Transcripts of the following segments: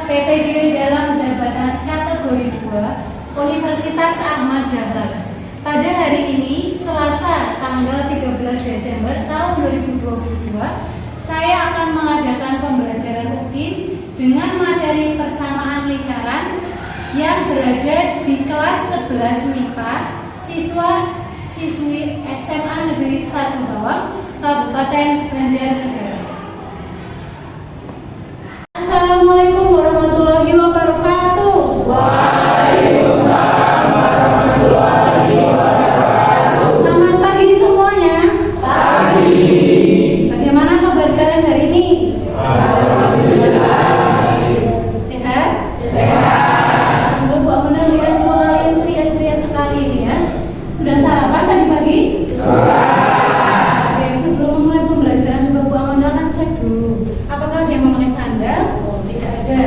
PPD dalam jabatan kategori 2 Universitas Ahmad Dahlan. Pada hari ini, Selasa tanggal 13 Desember tahun 2022, saya akan mengadakan pembelajaran rutin dengan materi persamaan lingkaran yang berada di kelas 11 MIPA siswi SMA Negeri 1 Bawang, Kabupaten Banjarnegara. Assalamualaikum warahmatullahi wabarakatuh. Waalaikumsalam warahmatullahi wabarakatuh. Selamat pagi semuanya. Pagi. Bagaimana kabar kalian hari ini? Alhamdulillah. Sehat? Sehat. Bu Amanda lihat semua kalian ceria-ceria sekali ya. Sudah sarapan tadi pagi? Sudah. Oke, sebelum memulai pembelajaran coba Bu Amanda akan cek dulu. Apakah ada yang memakai sandal? Oh, tidak ada.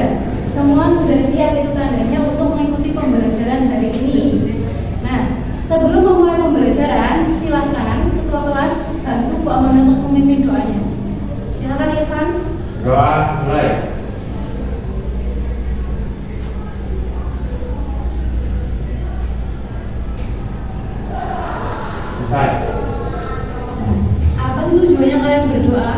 Semua sudah siap, itu tandanya untuk mengikuti pembelajaran hari ini. Nah, sebelum memulai pembelajaran, silakan Ketua kelas bantu Bu Amanda untuk memimpin doanya. Silakan Irfan. Doa mulai. Selesai. Apa sih tujuannya kalian berdoa?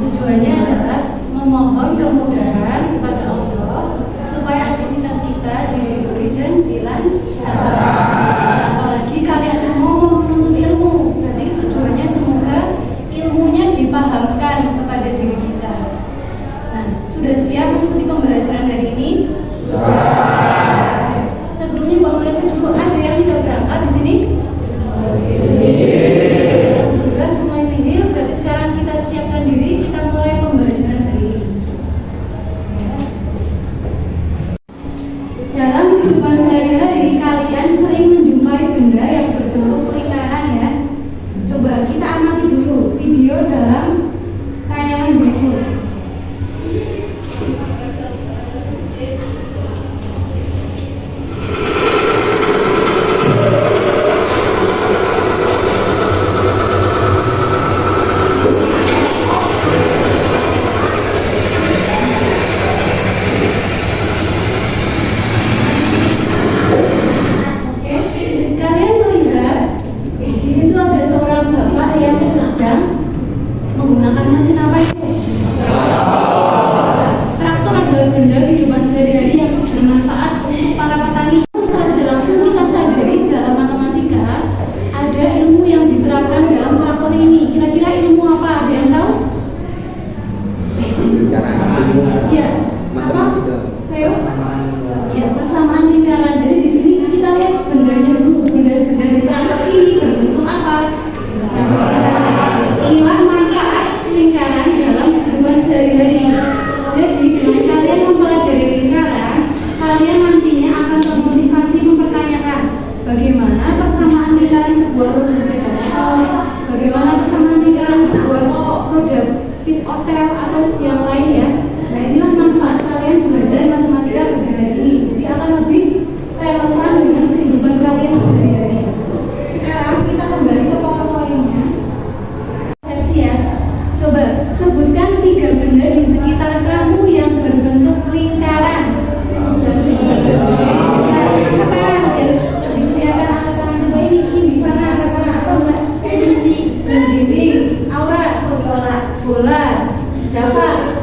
Tujuannya adalah memohon kemudahan kepada Allah supaya aktivitas kita diberi dan dilancarkan. Apalagi kalian semua mau menuntut ilmu, berarti tujuannya semoga ilmunya dipahamkan kepada diri kita. Nah, sudah siap mengikuti pembelajaran hari ini? Sebelumnya Mbak Mereka dulu ada yang sudah berangkat di sini? Alhamdulillah semua nihil. Berarti sekarang kita siapkan diri, kita mulai pembelajaran hari ini. Dalam kehidupan sehari-hari kalian sering menjumpai benda yang berbentuk lingkaran ya. Coba kita amati dulu video dalam tayangan berikut. Kalian melihat di situ ada seorang bapak yang sedang menggunakan mesin apa itu? Traktor adalah benda kehidupan sehari-hari yang bermanfaat untuk para petani. Secara tidak langsung kita sadari dalam matematika ada ilmu yang diterapkan dalam traktor ini. Kira-kira ilmu apa? Ada yang tahu? Ya, apa? Ayo. Ya, persamaan lingkaran. Jadi di sini kita lihat bendanya dulu. Benda di traktor ini berbentuk apa? Inilah manfaat lingkaran dalam kehidupan sehari-hari. Jadi dengan kalian mempelajari lingkaran, kalian nantinya akan termotivasi mempertanyakan bagaimana persamaan lingkaran sebuah roda sepeda motor, bagaimana persamaan lingkaran sebuah roda pit hotel atau yang lain ya. Nah, inilah manfaat kalian belajar matematika pada hari ini. Jadi akan lebih relevan dengan kehidupan kalian sehari-hari. Sekarang kita kembali ke poin-poinnya. Persepsi ya. Coba sebutkan 3 benda di sekitar kamu yang berbentuk lingkaran. Angkatan, jadi kelihatan angkatan. Coba ini mana angkatan atau enggak? Jendini, aura, bola, Dava.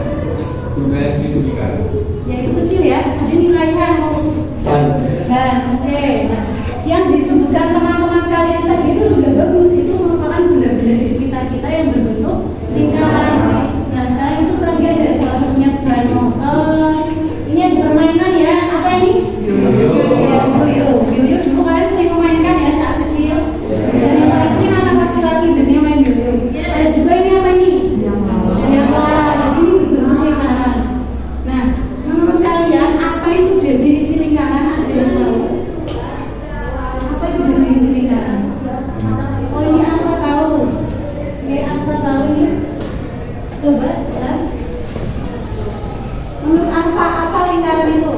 Ya itu kecil ya. Ada nilainya dan oke. Nah, yang disebutkan teman-teman kalian tadi itu sudah bagus. Itu merupakan benda-benda di sekitar kita yang berbentuk lingkaran. Nah, sekarang itu tadi ada salah satunya ban motor. Ini ada permainan ya. Apa ini? Yoyo. Yoyo dulu kalian sering memainkan ya saat kecil. Dan yang paling sering anak laki-laki biasanya main yoyo. Ada juga ini apa ini? Lingkaran. Jadi ini berbentuk lingkaran. Nah, menurut kalian apa itu definisi lingkaran? Ada yang tahu? Apa itu definisi lingkaran? Oh, ini apa tahu? Ini apa tahu ini? Coba, ya. Menurut apa lingkaran itu?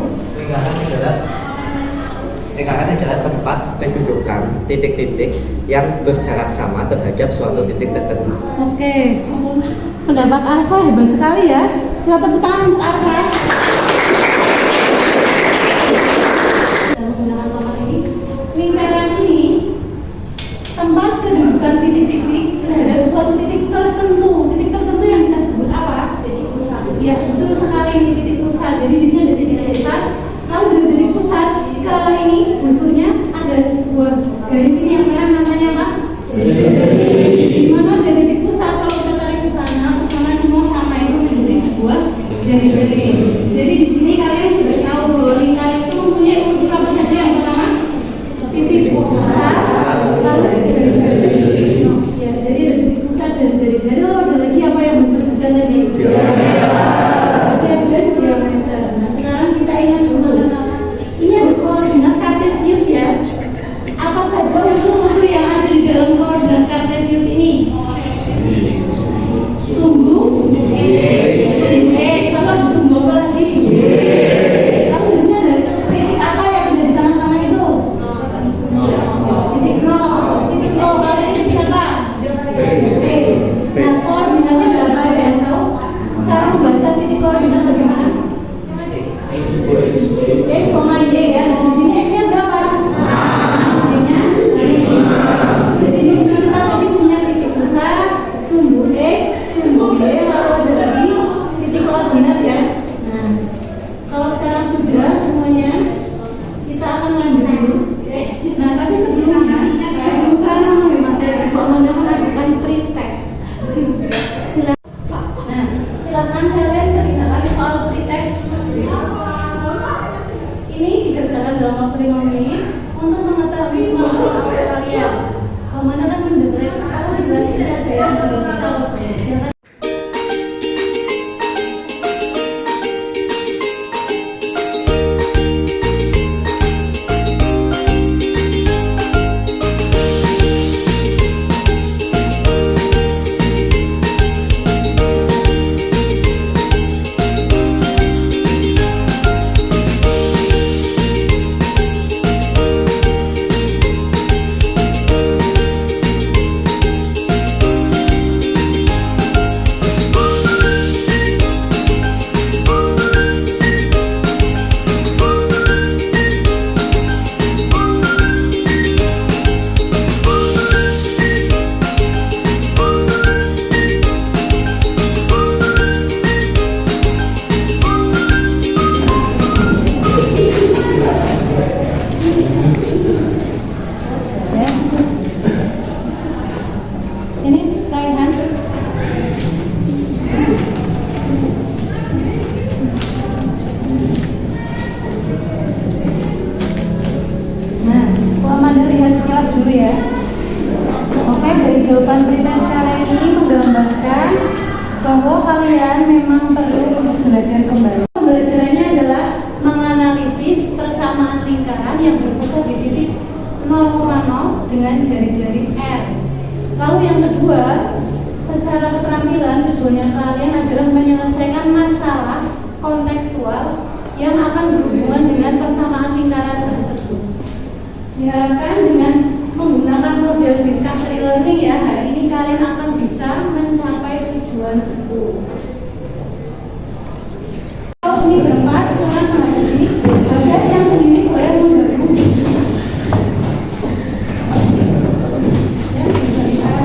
Lingkaran adalah tempat kedudukan titik-titik yang berjarak sama terhadap suatu titik tertentu. Oke, pendapat Arfa hebat sekali ya. Kita tepuk tangan untuk Arfa. Dalam menggunakan total ini, lingkaran ini tempat kedudukan titik-titik terhadap suatu titik tertentu. Titik tertentu yang kita sebut apa? Titik pusat. Ya, betul sekali, ini titik pusat. Jadi di sini ada titik pusat. Lalu dari titik pusat ke ini busurnya ada sebuah garis ini yang merah, namanya apa? Di mana dari titik pusat kalau kita tarik ke sana semua sama itu menjadi sebuah jari-jari. Jadi di sini kalian sudah tahu bahwa lingkaran itu mempunyai unsur apa saja. Yang pertama titik pusat, lalu jari-jari. Ya, jadi ada titik pusat dan jari-jari. Lalu ada lagi apa yang disebutkan tadi? Diameter. Nah, sekarang kita ingat dulu. Ini ada koordinat kartesius ya. Apa saja unsur-unsur yang ada di dalam koordinat kartesius ini? Sumbu sama di sumbu apa lagi? Lalu di sini ada titik apa yang ada di tengah-tengah itu? Titik nol. Titik nol kali ini titik apa? Nah, koordinatnya berapa? Ada yang tahu? Cara membaca titik koordinat bagaimana? X, Y ya. Nah, di sini X-nya berapa? Y-nya 5. Jadi di sini kita tadi punya titik pusat, sumbu X, sumbu Y, lalu ada lagi titik koordinat ya. Nah, kalau sekarang sudah semuanya, kita akan lanjut dulu. Nah, tapi sebelumnya, sebelum kalian mengambil materi, kalau Anda melakukan pretest. Nah, silakan kalian kerjakan soal pretest. Ini dikerjakan dalam waktu 5 menit untuk mengetahui kemampuan awal kalian. Kalau mana kan mendetek atau di kelas ini ada yang sudah bisa silakan. Dulu ya. Oke, dari jawaban pretest kalian ini menggambarkan bahwa kalian memang perlu untuk belajar kembali. Pembelajarannya adalah menganalisis persamaan lingkaran yang berpusat di titik 0,0 dengan jari-jari R. Lalu yang kedua, secara keterampilan tujuannya kalian adalah menyelesaikan masalah kontekstual yang akan berhubungan dengan persamaan lingkaran tersebut. Diharapkan dengan menggunakan model discovery learning ya, hari ini kalian akan bisa mencapai tujuan itu. Kalau ini berempat, silakan menghadap sini. Bagas yang sendiri boleh menggabung. Ya, bisa dilihat.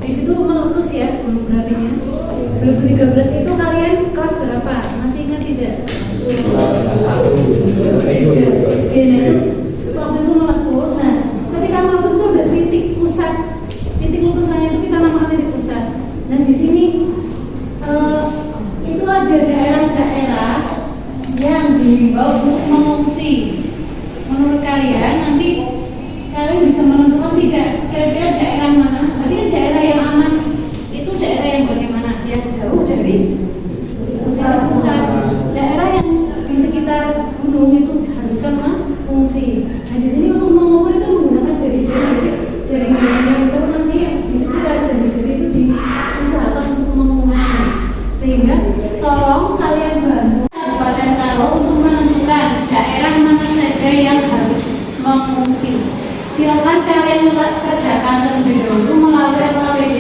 Di situ meletus ya gunung berapinya. 2013 itu kalian kelas berapa? Masih ingat tidak? SD itu waktu itu meletus. Nah, ketika meletus itu ada titik pusat. Titik letusannya itu kita namakan titik pusat. Dan di sini itu ada daerah-daerah yang dibawa untuk mengungsi. Menurut kalian nanti kalian bisa menentukan tidak kira-kira daerah mana? Berarti kan daerah yang aman itu daerah yang bagaimana? Yang jauh dari pusat. Daerah yang di sekitar gunung itu harus mengungsi. Nah, di Sehingga tolong kalian bantu Kabupaten Karo untuk menentukan daerah mana saja yang harus mengungsi. Silakan kalian kerjakan terlebih dahulu melalui LKPD.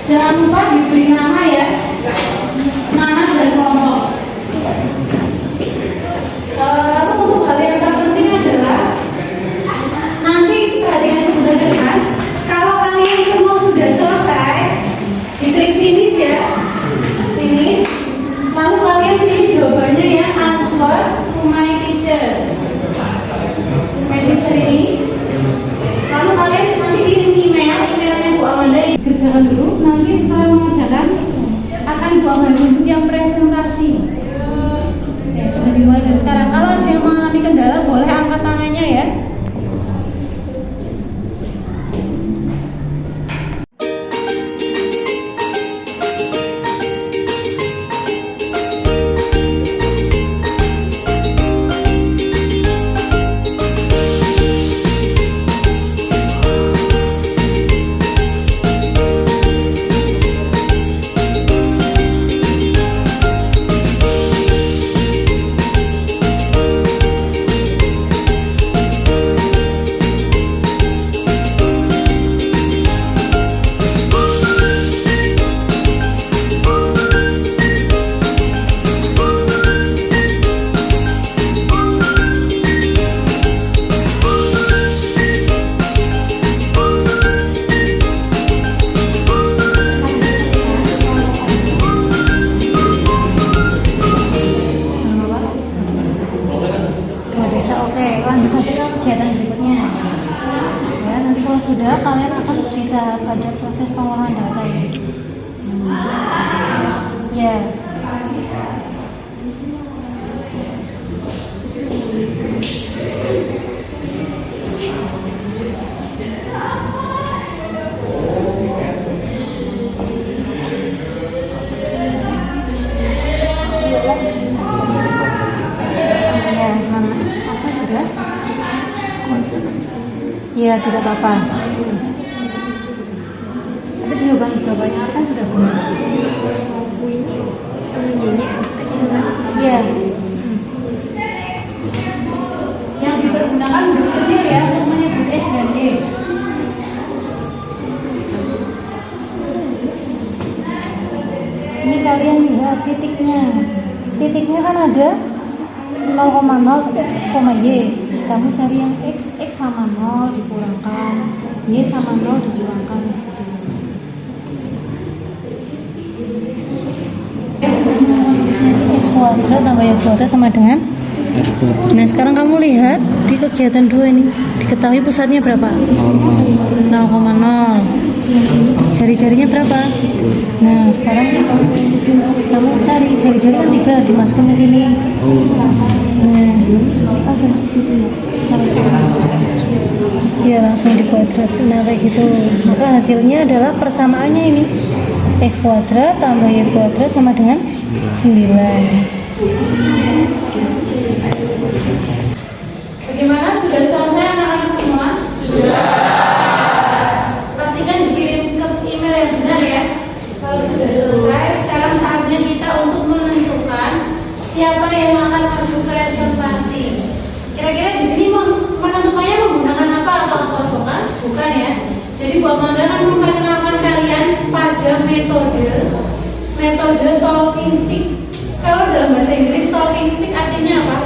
Jangan lupa diberi nama ya, nama dan kelompok. Lalu untuk hal yang terpenting adalah nanti perhatikan sebentar ke depan. Kalau kalian semua sudah selesai, diklik finish ya, finish. Lalu kalian pilih jawabannya ya, answer to my teacher. My teacher ini. Lalu kalian nanti kirim emailnya Bu Amanda kerjakan dulu. Nanti kalian mengerjakan akan Bu Amanda yang presentasi. Ya, bisa dimulai dari sekarang. Kalau ada yang mengalami kendala boleh angkat tangannya ya. Lanjut saja ke kegiatan berikutnya. Ya, nanti kalau sudah kalian akan kita pada proses pengolahan data ini. Ya. Ya, tidak apa-apa. Tapi jawabannya apa sudah benar. Ya. Yang dipergunakan huruf kecil ya untuk menyebut S dan Y. Ini kalian lihat titiknya. Titiknya kan ada 0,0 X, Y. Kamu cari yang X sama 0 dikurangkan, Y sama 0 dikurangkan gitu. X kuadrat tambah Y kuadrat sama dengan. Nah sekarang kamu lihat di kegiatan 2 ini, diketahui pusatnya berapa? 0,0. Jari-jarinya berapa? Nah sekarang kamu cari jari-jari kan 3, dimasukkan ke sini. Nah, apa? Ya langsung dikuadrat. Nah kayak gitu. Maka hasilnya adalah persamaannya ini, X kuadrat tambah Y kuadrat sama dengan 9. Bagaimana? Sudah selesai anak-anak semua? Sudah. Pastikan dikirim ke email yang benar ya. Kalau sudah selesai, sekarang saatnya kita untuk menentukan siapa yang akan maju presentasi. Kira-kira di sini menentukannya menggunakan apa? Apakah kosongan? Bukan ya. Jadi Bu Amanda akan memperkenalkan kalian pada metode talking stick. Kalau dalam bahasa Inggris talking stick artinya apa?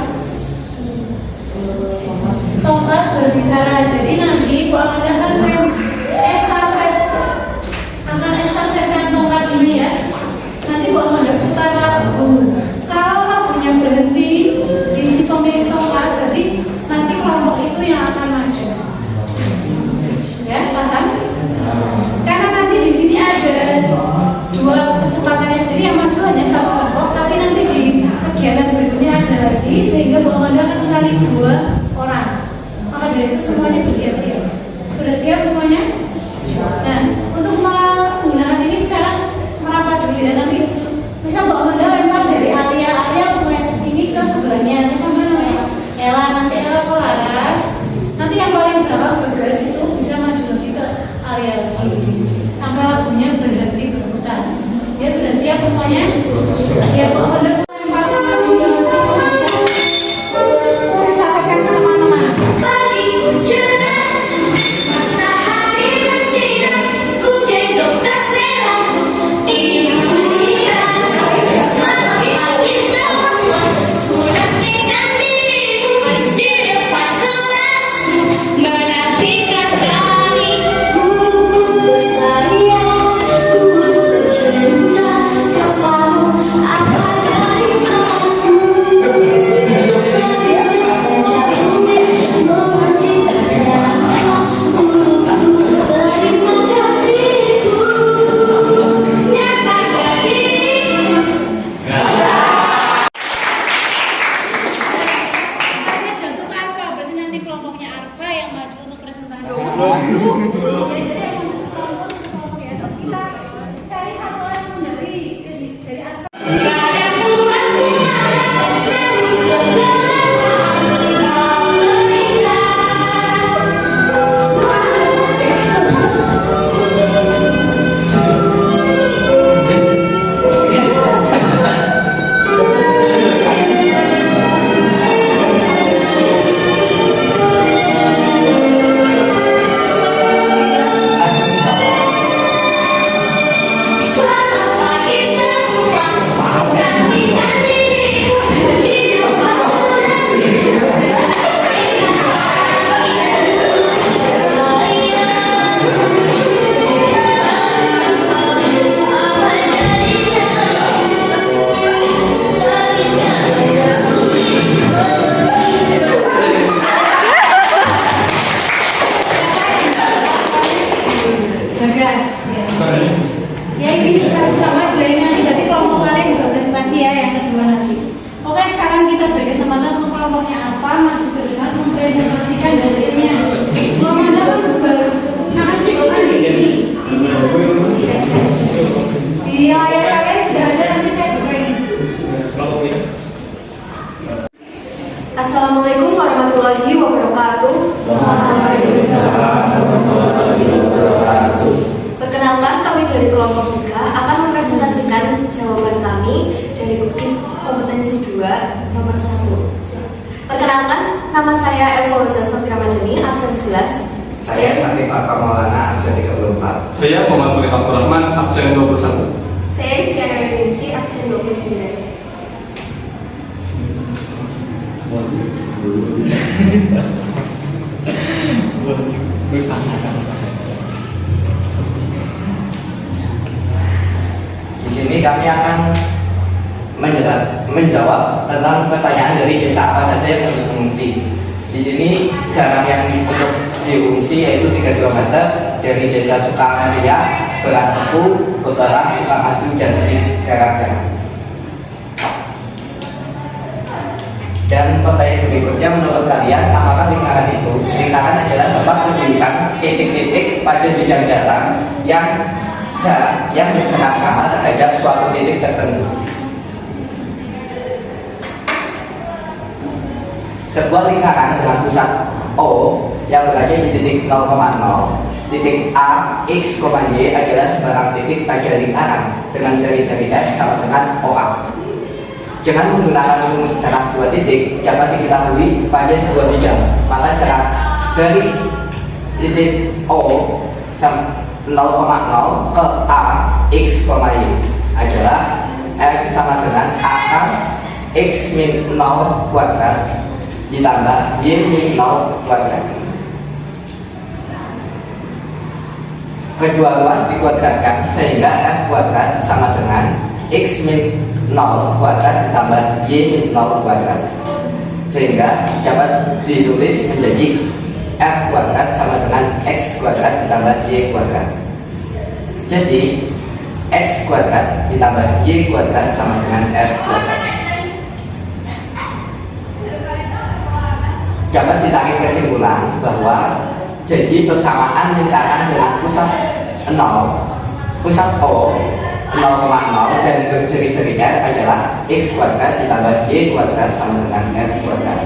Tongkat berbicara. Jadi nanti Bu Amanda akan estafetkan tongkat ini ya. Nanti Bu Amanda putar lagu. Kalau lagunya berhenti di si pemilik tongkat, berarti nanti kelompok itu yang akan maju. Ya, paham? Karena nanti di sini ada 2 kesempatan yang jadi yang maju hanya 1 kelompok, tapi nanti di kegiatan berikutnya ada lagi, sehingga Bu Amanda akan cari 2 orang. Maka dari itu semuanya bersiap-siap. Sudah siap semuanya? Nah, untuk menggunakan ini sekarang merapat dulu ya. Nanti misal Bu Amanda lempar dari Alia ini ke sebelahnya. Siapa namanya? Ella. Nanti Ella ke Laras. Nanti yang paling belakang bergaris itu bisa maju lagi ke Alia lagi sampai lagunya berhenti berputar. Ya sudah siap. contohnya? Ya, benar. Sampaikan ke teman-teman. Ya ini sama aja ini nanti berarti kelompok kalian juga presentasi ya yang kedua nanti. Oke, sekarang kita beri kesempatan untuk kelompoknya apa maju ke depan mempresentasikan hasilnya. Kelompok anda kan berkenaan kan ini. Di layar kalian sudah ada, nanti saya buka ini. Assalamualaikum warahmatullahi wabarakatuh. Waalaikumsalam warahmatullahi wabarakatuh. Perkenalkan, kami dari kelompok 3 akan mempresentasikan jawaban kami dari bukti kompetensi 2 nomor 1. Perkenalkan, nama saya Elva Sofia Ramadhani, absen 11. Saya Santi Farka Maulana, absen 34. Saya Muhammad Malik Abdul Rahman, absen 21. Saya Isyana Yudinsi, absen 29. Di sini kami akan menjawab tentang pertanyaan dari desa apa saja yang harus mengungsi. Di sini jarak yang untuk diungsi yaitu 3 km dari desa Sukamulya, Beras Tepu, Kota Sukamaju, dan Singkarak. Dan pertanyaan berikutnya, menurut kalian apakah lingkaran itu? Lingkaran adalah tempat mendirikan titik-titik pada bidang jarak yang berjarak sama terhadap suatu titik tertentu. Sebuah lingkaran dengan pusat O yang berada di titik 0,0, titik A, X, Y adalah sebarang titik pada lingkaran dengan jari-jari F sama dengan OA. Dengan menggunakan rumus jarak 2 titik dapat diketahui pada sebuah bidang, maka jarak dari titik O 0,0 ke A, X, Y adalah R sama dengan akar X min 0 kuadrat ditambah Y min 0 kuadrat. Kedua ruas dikuadratkan sehingga F kuadrat sama dengan X min 0 kuadrat ditambah Y min 0 kuadrat, sehingga dapat ditulis menjadi F kuadrat sama dengan X kuadrat ditambah Y kuadrat. Jadi X kuadrat ditambah Y kuadrat sama dengan F kuadrat. Dapat ditarik kesimpulan bahwa jadi persamaan lingkaran dengan pusat 0, pusat O 0,0 dan berjari-jari R adalah X kuadrat ditambah Y kuadrat sama dengan F kuadrat.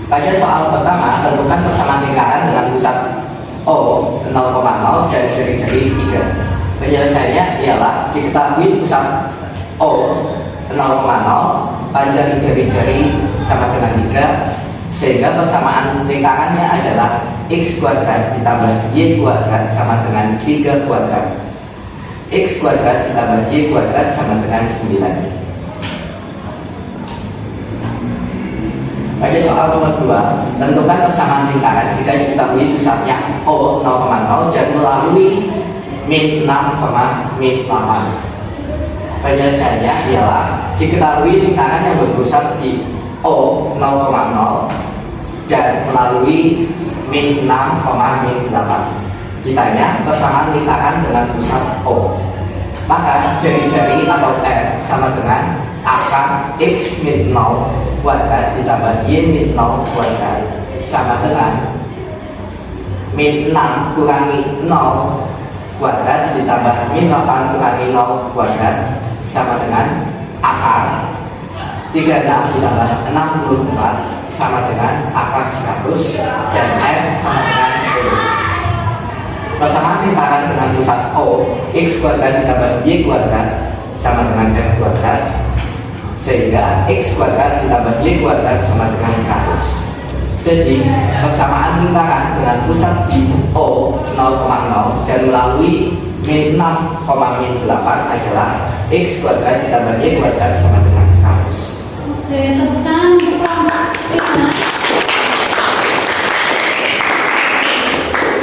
Pada soal pertama, tentukan persamaan lingkaran dengan pusat O 0,0 dan jari-jari 3. Penyelesaiannya ialah diketahui pusat O 0,0, panjang jari-jari sama dengan 3, sehingga persamaan lingkarannya adalah X kuadrat ditambah Y kuadrat sama dengan 3 kuadrat. X kuadrat ditambah Y kuadrat sama dengan 9. Pada soal nomor 2, tentukan persamaan lingkaran jika diketahui pusatnya O 0,0 dan melalui min 6, min 8. Penyelesaiannya ialah diketahui lingkaran yang berpusat di O 0,0 dan melalui min 6, min 8. Ditanya persamaan lingkaran dengan pusat O. Maka jari-jari atau R sama dengan akar X min 0 kuadrat ditambah Y min 0 kuadrat sama dengan min 6 kurangi 0 kuadrat ditambah min 8 kurangi 0 kuadrat sama dengan akar 36 ditambah 64 sama dengan akar 100 dan R sama dengan 10. Persamaan lingkaran dengan pusat O, X kuadrat ditambah Y kuadrat sama dengan F kuadrat, sehingga X kuadrat ditambah Y kuadrat sama dengan 100. Jadi persamaan lingkaran dengan pusat di O 0,0 dan melalui min 6, min 8 adalah X kuadrat ditambah Y kuadrat sama dengan 100. Oke, tepuk tangan untuk kelompok 5.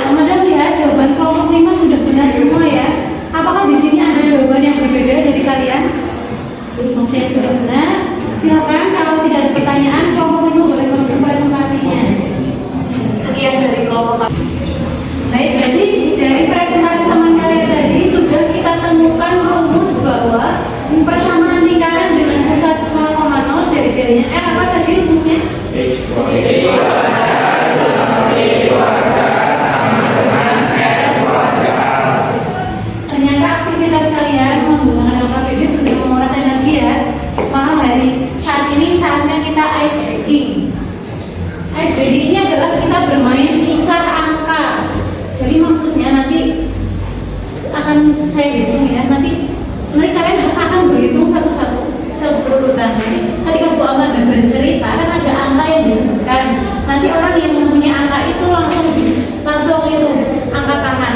Mudah-mudahan ya jawaban kelompok 5 sudah benar semua ya. Apakah di sini ada jawaban yang berbeda dari kalian? Oke, sudah benar. Silakan kalau tidak ada pertanyaan, kelompok 5 boleh memberi presentasinya. Sekian dari kelompok kami. Baik, jadi dari presentasi teman kalian tadi sudah kita temukan rumus bahwa persamaan lingkaran dengan pusat 0,0 jari-jarinya R apa tadi rumusnya? X kuadrat Ternyata aktivitas kalian menggunakan LKPD sudah menguras energi ya. Maka hari saat ini saatnya kita ice breaking. Ice breaking ini adalah kita bermain sisa angka. Jadi maksudnya nanti akan saya hitung ya. Nanti kalian akan berhitung satu-satu berurutan. Nanti ketika Bu Amanda bercerita kan ada angka yang disebutkan. Nanti orang yang mempunyai angka itu langsung itu angkat tangan.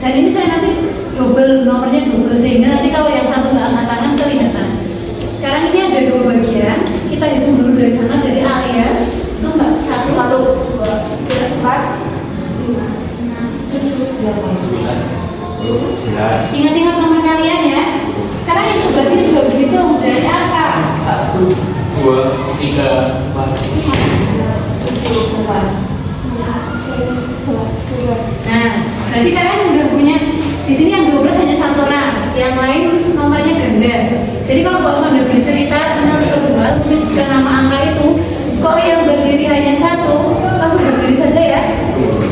Dan ini saya nanti nomornya double sehingga nanti kalau yang satu nggak angkat tangan kelihatan. Sekarang ini ada 2 bagian. Kita hitung dulu dari sana dari A ya. Itu nggak 1, 2, 3, 4, 5, 6, 7, 8, 9. Ingat-ingat nomor kalian ya. Sekarang yang sebelah sini juga berhitung dari angka 1, 2, 3, 4. Nah, berarti kalian sudah punya di sini yang 12 hanya 1 orang, yang lain nomornya ganda. Jadi kalau Bu Amanda bercerita tentang suatu hal menyebutkan nama angka itu, kok yang berdiri hanya 1, langsung berdiri saja ya.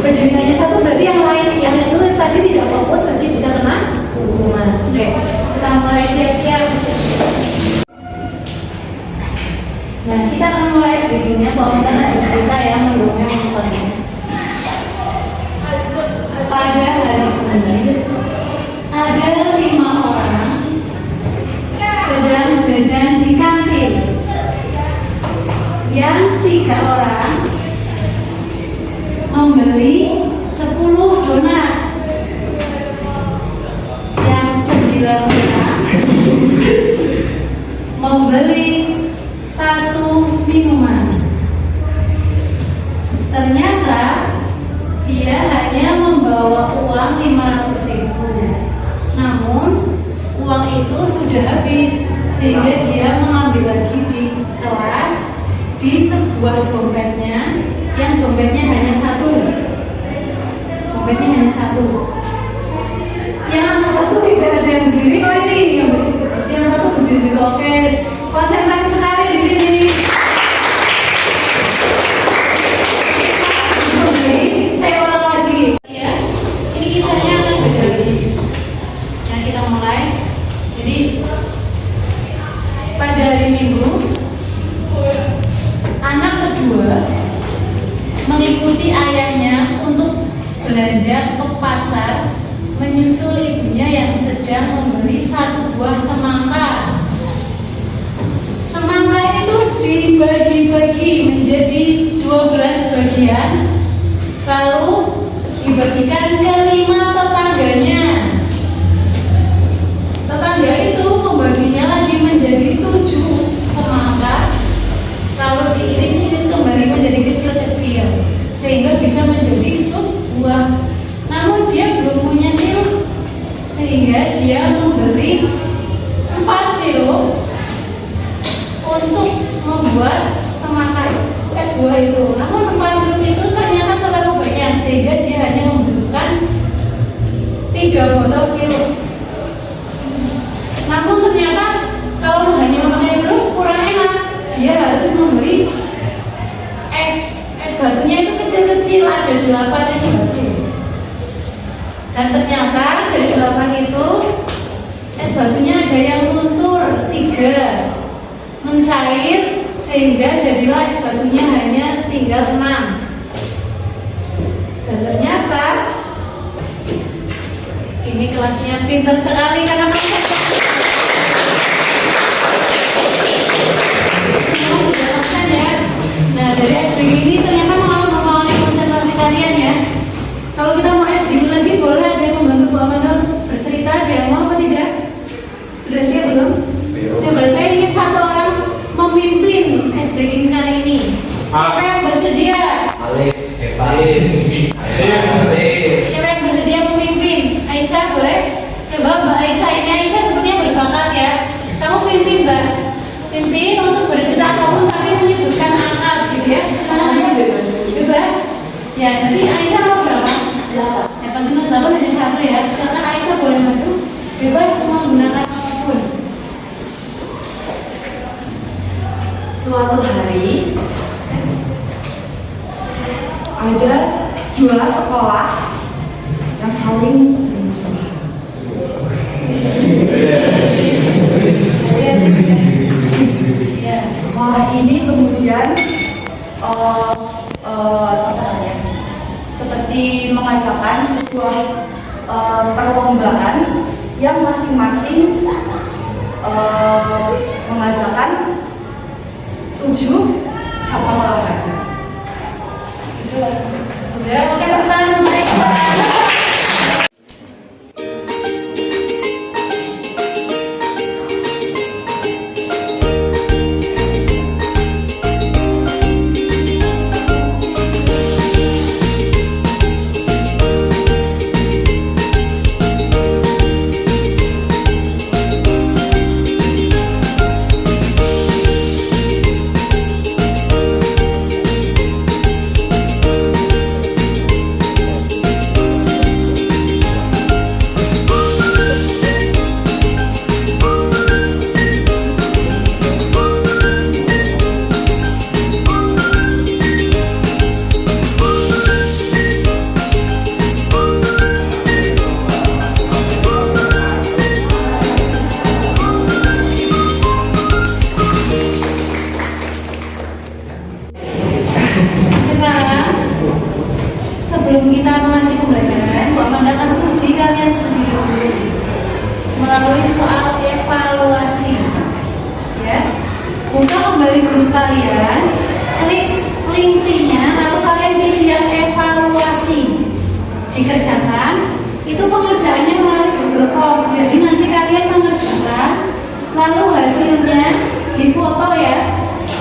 Berdiri hanya 1 berarti yang lain yang itu tadi tidak fokus berarti bisa kena hukuman. Oke, kita mulai siap-siap. Nah, kita akan mulai sedikitnya bahwa kita ada cerita yang mendukung nontonnya. Pada hari Senin, ada 5 orang sedang jajan di kantin. Yang 3 orang membeli 10 donat. Yang 9 orang membeli 1 minuman. Ternyata dia hanya membawa uang 500.000. Namun uang itu sudah habis sehingga dia mengambil lagi di kelas di sebuah dompetnya yang dompetnya hanya 1. Dompetnya hanya 1. Yang 1 tidak ada yang berdiri. Oh ini yang 1 berdiri juga. Oke, konsentrasi sekali di sini. Saya ulang lagi ya. Ini kisahnya akan beda lagi. Yang kita mulai. Jadi pada hari Minggu anak kedua mengikuti ayahnya untuk sedang membeli satu buah semangka. Semangka itu dibagi-bagi menjadi 12 bagian, lalu dibagikan ke 5 tetangganya. Tetangga itu membaginya lagi menjadi 7 semangka, lalu diiris-iris kembali menjadi kecil-kecil sehingga bisa menjadi sebuah. Namun dia belum punya sirup, sehingga dia membeli 4 sirup untuk membuat semangka es buah itu. Namun 4 sirup itu ternyata terlalu banyak, sehingga dia hanya membutuhkan 3 botol sirup. Namun ternyata kalau hanya memakai sirup kurang enak, dia harus membeli es batunya itu kecil-kecil, ada 8 es batu. Dan ternyata dari 8 itu es batunya ada yang luntur 3, mencair, sehingga jadilah es batunya hanya tinggal 6. Dan ternyata ini kelasnya pintar sekali karena ya. Nah, dari SPG ini ternyata mengawali konsentrasi kalian ya. Kalau kita mau SPG lagi, boleh ada yang membantu Bu Amanda untuk bercerita, ada yang mau apa tidak? Sudah siap belum? Coba saya ingin satu orang memimpin SPG kali ini. Siapa yang bersedia? Alif, Eva, Siapa yang bersedia memimpin? Aisyah boleh? Coba Mbak Aisyah, ini Aisyah sepertinya berbakat ya. Kamu pimpin Mbak. Pimpin untuk bercerita kamu tapi menyebutkan angka gitu ya. Karena bebas. Ya, nanti Aisyah mau berapa? 8. Ya, tentunya 8 hanya 1 ya. Silakan Aisyah boleh maju. Bebas semua menggunakan apapun. Suatu hari ada 2 sekolah yang saling bermusuhan. Ya, sekolah ini kemudian seperti mengadakan sebuah perlombaan yang masing-masing mengadakan 7 cabang olahraga. Udah, oke teman, baik. Sebelum kita mengakhiri pembelajaran, Bu Amanda akan menguji kalian terlebih dahulu melalui soal evaluasi. Ya, buka kembali grup kalian, klik link tree-nya, lalu kalian pilih yang evaluasi. Dikerjakan, itu pengerjaannya melalui Google Form. Jadi nanti kalian mengerjakan, lalu hasilnya difoto ya,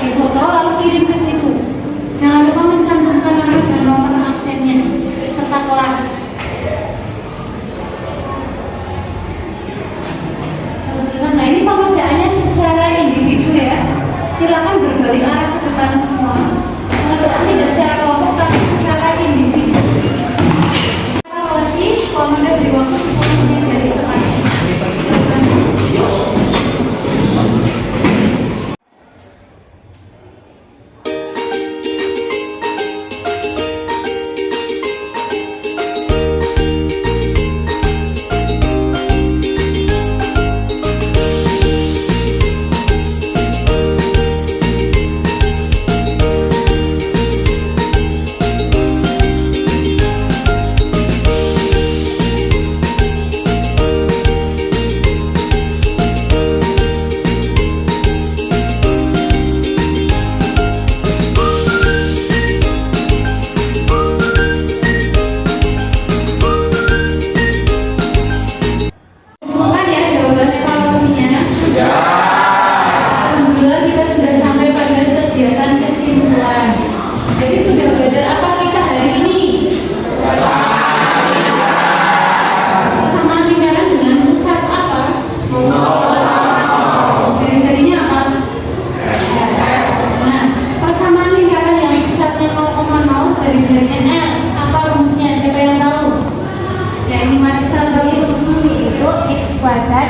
difoto lalu kirim ke situ. Jangan lupa mencantumkan nama dan nomor absennya serta kelas. Nah, ini pengerjaannya secara individu ya. Silakan berbalik arah ke depan semua. Pengerjaan tidak secara kelompok tapi secara individu. Evaluasi, Komanda beri waktu 10 menit dari sekarang.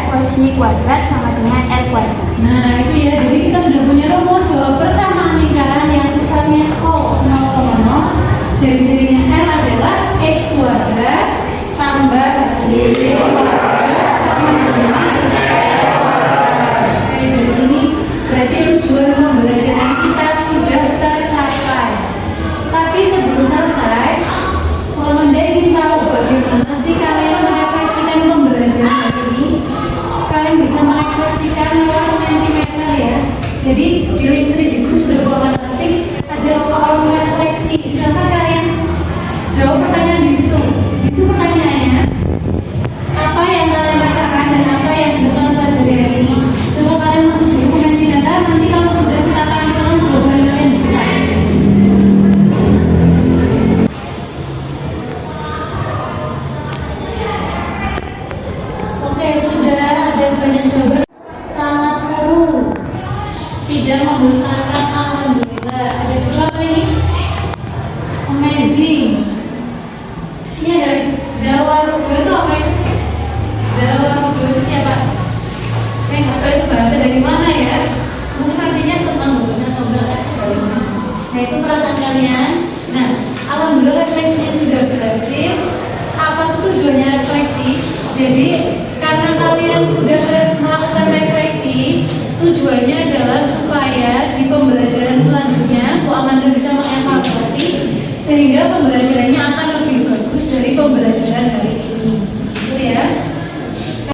kuasi kuadrat sama dengan R kuadrat. Nah itu ya, jadi kita sudah punya rumus bahwa persamaan lingkaran yang pusatnya O 0,0, jari-jarinya R adalah X kuadrat tambah Y kuadrat sama dengan R kuadrat. Oke, dari sini berarti tujuan pembelajaran kita sudah tercapai. Tapi sebelum selesai, kalau Anda ingin tahu bagaimana sih kalian merefleksikan pembelajaran hari ini, kalian bisa merefleksikan lewat Mentimeter ya. Jadi di link di grup sudah buat asing ada kolom refleksi. Silakan kalian jawab pertanyaan di situ. Itu pertanyaannya, apa yang kalian rasakan dan apa yang sudah kalian pelajari hari ini. Coba kalian masuk di buku Mentimeter. Nanti kalau sudah kita tampilkan jawaban kalian di depan. Oke, sudah ada banyak jawaban. Sangat seru, tidak membosankan, alhamdulillah. Ada juga apa ini? Amazing. Ini ada Zawarugo, itu apa itu? Zawarugo itu siapa? Saya nggak tahu itu bahasa dari mana ya. Mungkin artinya senang bukan atau enggak. Nah itu perasaan kalian. Nah, alhamdulillah refleksinya sudah berhasil. Apa sih tujuannya refleksi? Jadi karena kalian sudah melakukan refleksi, tujuannya adalah supaya di pembelajaran selanjutnya Anda bisa mengevaluasi sehingga pembelajarannya akan lebih bagus dari pembelajaran hari ini. Itu ya.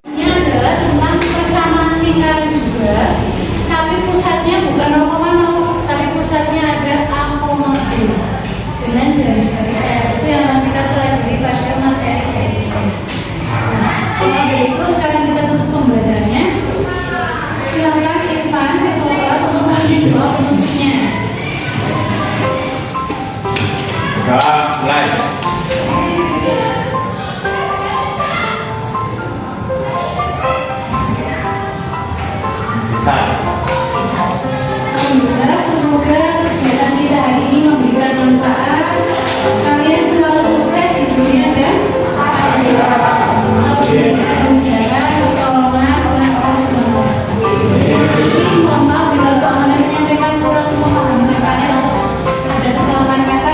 Ini adalah tentang persamaan lingkaran juga, tapi pusatnya bukan 0,0, tapi pusatnya ada A,2 dengan jari-jari R. Itu yang nanti kita pelajari pada materi ini. Nah, itu sekarang kita tutup pembelajarannya. Silakan Irfan ketua kelas untuk mengambil doa penutupnya. Doa mulai. Selesai. Alhamdulillah, semoga kegiatan kita hari ini memberikan manfaat. Kalian selalu sukses di dunia dan akhirat. Selalu diberikan pertolongan oleh Allah Subhanahu. Terima kasih. Mohon maaf bila Anda menyampaikan kurang pemahaman kalian atau ada kesalahan kata